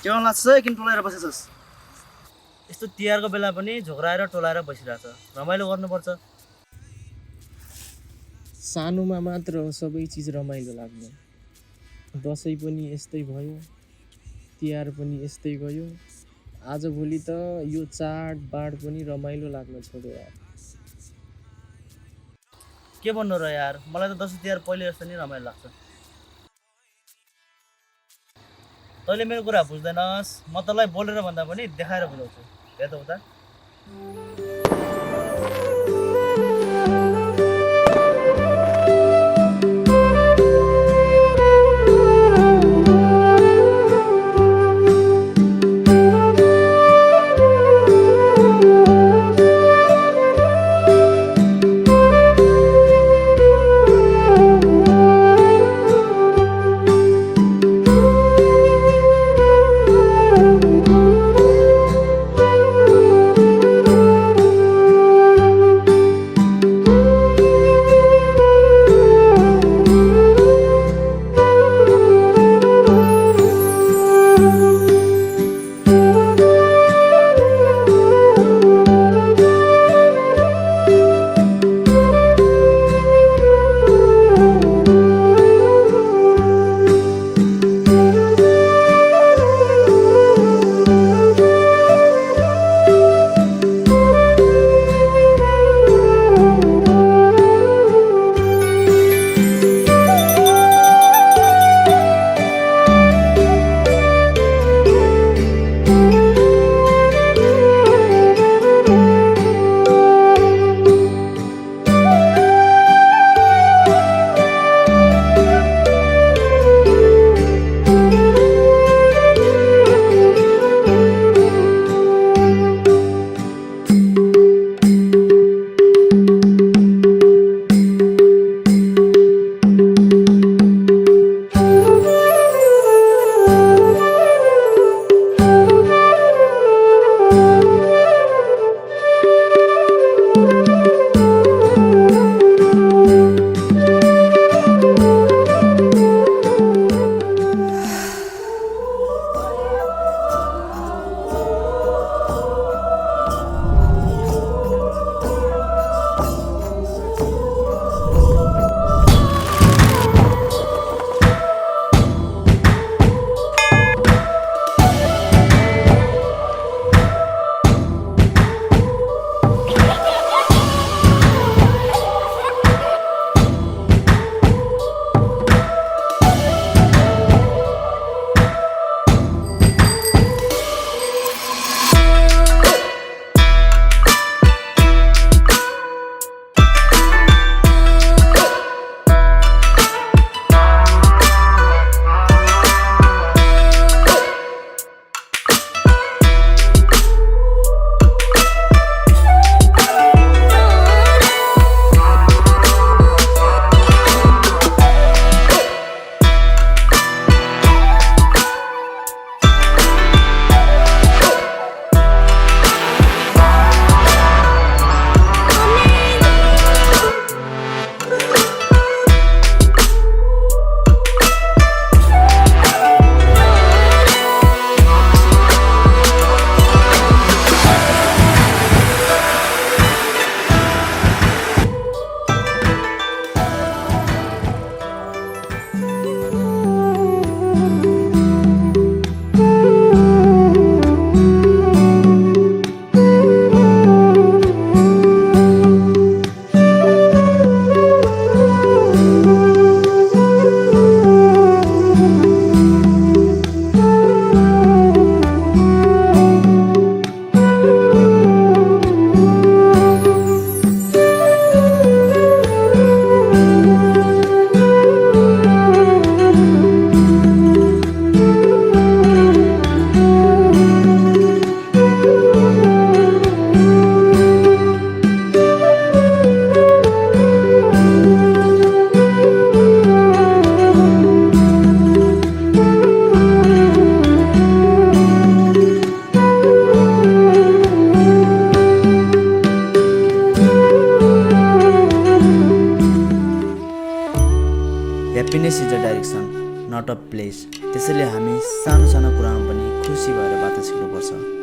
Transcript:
के गर्नु लाग्छ किन टोलाएर बसेछस् यस्तो तिहारको बेला पनि झोक्राएर टोलाएर बसिरहेछ रमाइलो गर्नुपर्छ सानोमा मात्र हो सबै चिज रमाइलो लाग्ने दसैँ पनि यस्तै भयो तिहार पनि यस्तै गयो आजभोलि त यो चाडबाड पनि रमाइलो लाग्न छोड्यो यार के भन्नु र यार मलाई त दसैँ तिहार पहिले जस्तो नि रमाइलो लाग्छ तैँले मेरो कुरा बुझ्दैनस् म तँलाई बोलेर भन्दा पनि देखाएर बुझाउँछु हेर त उता happiness is a direction not a place. त्यसैले हामी सानो सानो कुरामा पनि खुसी भएर बाटो छिर्नुपर्छ।